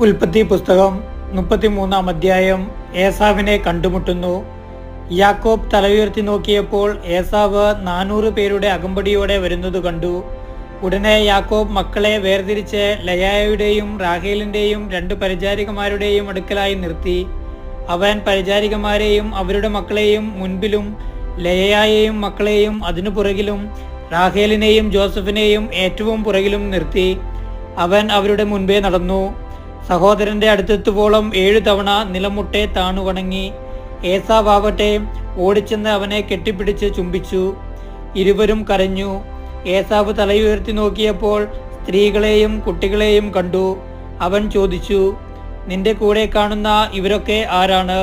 ഉൽപ്പത്തി പുസ്തകം 33 അധ്യായം. ഏസാവിനെ കണ്ടുമുട്ടുന്നു. യാക്കോബ് തലയുയർത്തി നോക്കിയപ്പോൾ ഏസാവ് 400 പേരുടെ അകമ്പടിയോടെ വരുന്നത് കണ്ടു. ഉടനെ യാക്കോബ് മക്കളെ വേർതിരിച്ച് ലയായുടെയും റാഹേലിന്റെയും 2 പരിചാരികമാരുടെയും അടുക്കലായി നിർത്തി. അവൻ പരിചാരികമാരെയും അവരുടെ മക്കളെയും മുൻപിലും ലയയെയും മക്കളെയും അതിനു പുറകിലും റാഹേലിനെയും ജോസഫിനെയും ഏറ്റവും പുറകിലും നിർത്തി. അവൻ അവരുടെ മുൻപേ നടന്നു. സഹോദരന്റെ അടുത്തെത്തുവോളം 7 തവണ നിലമുട്ടെ താണു വണങ്ങി. ഏസാവാവട്ടെ ഓടിച്ചെന്ന് അവനെ കെട്ടിപ്പിടിച്ച് ചുംബിച്ചു. ഇരുവരും കരഞ്ഞു. ഏസാവ് തലയുയർത്തി നോക്കിയപ്പോൾ സ്ത്രീകളെയും കുട്ടികളെയും കണ്ടു. അവൻ ചോദിച്ചു, നിന്റെ കൂടെ കാണുന്ന ഇവരൊക്കെ ആരാണ്?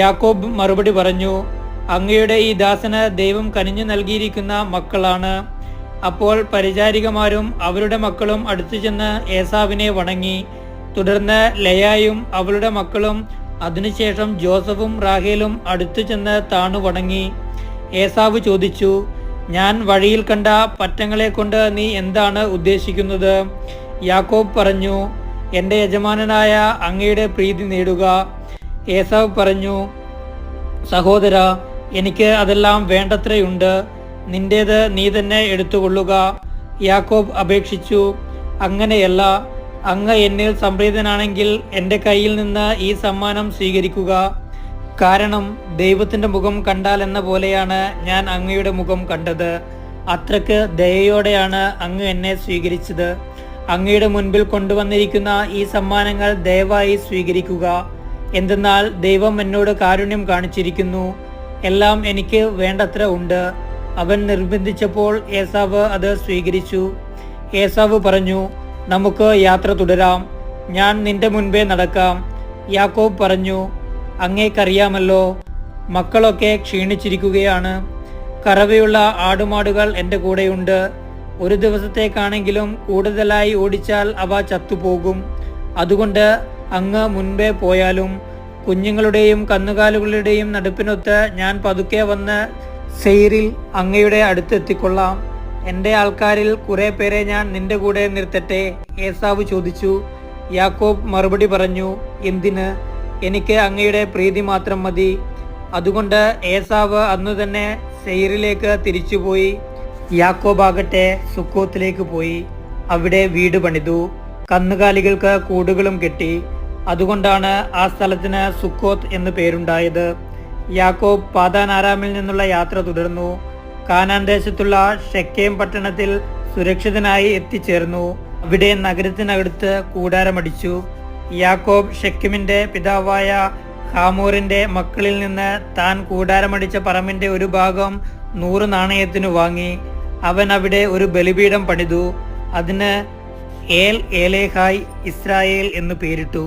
യാക്കോബ് മറുപടി പറഞ്ഞു, അങ്ങയുടെ ഈ ദാസന് ദൈവം കനിഞ്ഞു നൽകിയിരിക്കുന്ന മക്കളാണ്. അപ്പോൾ പരിചാരികമാരും അവരുടെ മക്കളും അടുത്തു ചെന്ന് ഏസാവിനെ വണങ്ങി. തുടർന്ന് ലയായും അവളുടെ മക്കളും അതിനുശേഷം ജോസഫും റാഹേലും അടുത്തു ചെന്ന് താണു വണങ്ങി. ഏസാവ് ചോദിച്ചു, ഞാൻ വഴിയിൽ കണ്ട പറ്റങ്ങളെ കൊണ്ട് നീ എന്താണ് ഉദ്ദേശിക്കുന്നത്? യാക്കോബ് പറഞ്ഞു, എൻ്റെ യജമാനനായ അങ്ങയുടെ പ്രീതി നേടുക. ഏസാവ് പറഞ്ഞു, സഹോദര, എനിക്ക് അതെല്ലാം വേണ്ടത്രയുണ്ട്. നിന്റേത് നീ തന്നെ എടുത്തുകൊള്ളുക. യാക്കോബ് അപേക്ഷിച്ചു, അങ്ങനെയല്ല, അങ്ങ് എന്നിൽ സംപ്രീതനാണെങ്കിൽ എൻ്റെ കയ്യിൽ നിന്ന് ഈ സമ്മാനം സ്വീകരിക്കുക. കാരണം ദൈവത്തിൻ്റെ മുഖം കണ്ടാൽ എന്ന പോലെയാണ് ഞാൻ അങ്ങയുടെ മുഖം കണ്ടത്. അത്രയ്ക്ക് ദയയോടെയാണ് അങ്ങ് എന്നെ സ്വീകരിച്ചത്. അങ്ങയുടെ മുൻപിൽ കൊണ്ടുവന്നിരിക്കുന്ന ഈ സമ്മാനങ്ങൾ ദയവായി സ്വീകരിക്കുക. എന്തെന്നാൽ ദൈവം എന്നോട് കാരുണ്യം കാണിച്ചിരിക്കുന്നു. എല്ലാം എനിക്ക് വേണ്ടത്ര ഉണ്ട്. അവൻ നിർബന്ധിച്ചപ്പോൾ ഏസാവ് അത് സ്വീകരിച്ചു. ഏസാവ് പറഞ്ഞു, നമുക്ക് യാത്ര തുടരാം. ഞാൻ നിന്റെ മുൻപേ നടക്കാം. യാക്കോബ് പറഞ്ഞു, അങ്ങേക്കറിയാമല്ലോ, മക്കളൊക്കെ ക്ഷീണിച്ചിരിക്കുകയാണ്. കറവയുള്ള ആടുമാടുകൾ എൻ്റെ കൂടെയുണ്ട്. ഒരു ദിവസത്തേക്കാണെങ്കിലും കൂടുതലായി ഓടിച്ചാൽ അവ ചത്തുപോകും. അതുകൊണ്ട് അങ്ങ് മുൻപേ പോയാലും കുഞ്ഞുങ്ങളുടെയും കന്നുകാലുകളുടെയും നടുപ്പിനൊത്ത് ഞാൻ പതുക്കെ വന്ന് സെയിരിൽ അങ്ങയുടെ അടുത്തെത്തിക്കൊള്ളാം. എൻ്റെ ആൾക്കാരിൽ കുറെ പേരെ ഞാൻ നിന്റെ കൂടെ നിർത്തട്ടെ? ഏസാവ് ചോദിച്ചു. യാക്കോബ് മറുപടി പറഞ്ഞു, എന്തിന്? എനിക്ക് അങ്ങയുടെ പ്രീതി മാത്രം മതി. അതുകൊണ്ട് ഏസാവ് അന്നു തന്നെ സെയിരിലേക്ക് തിരിച്ചുപോയി. യാക്കോബ് ആകട്ടെ സുക്കോത്തിലേക്ക് പോയി. അവിടെ വീട് പണിതു. കന്നുകാലികൾക്ക് കൂടുകളും കെട്ടി. അതുകൊണ്ടാണ് ആ സ്ഥലത്തിന് സുക്കോത്ത് എന്ന് പേരുണ്ടായത്. യാക്കോബ് പാദാൻ ആരാമിൽ നിന്നുള്ള യാത്ര തുടർന്നു. കാനാൻ ദേശത്തുള്ള ഷെക്കേം പട്ടണത്തിൽ സുരക്ഷിതനായി എത്തിച്ചേർന്നു. അവിടെ നഗരത്തിനടുത്ത് കൂടാരമടിച്ചു. യാക്കോബ് ഷെക്കെമിന്റെ പിതാവായ ഹാമോറിന്റെ മക്കളിൽ നിന്ന് താൻ കൂടാരമടിച്ച പറമ്പിന്റെ ഒരു ഭാഗം 100 നാണയത്തിനു വാങ്ങി. അവൻ അവിടെ ഒരു ബലിപീഠം പണിതു. അതിന് ഏൽ ഏലേഹായ് ഇസ്രായേൽ എന്ന് പേരിട്ടു.